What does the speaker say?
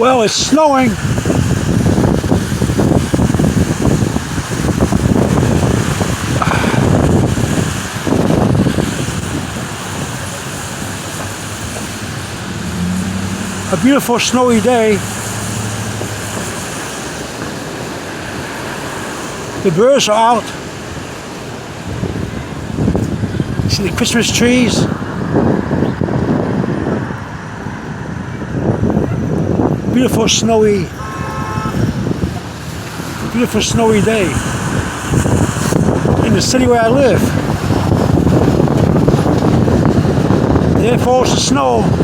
Well, it's snowing. A beautiful snowy day. The birds are out. See the Christmas trees. Beautiful snowy day in the city where I live. There falls the snow.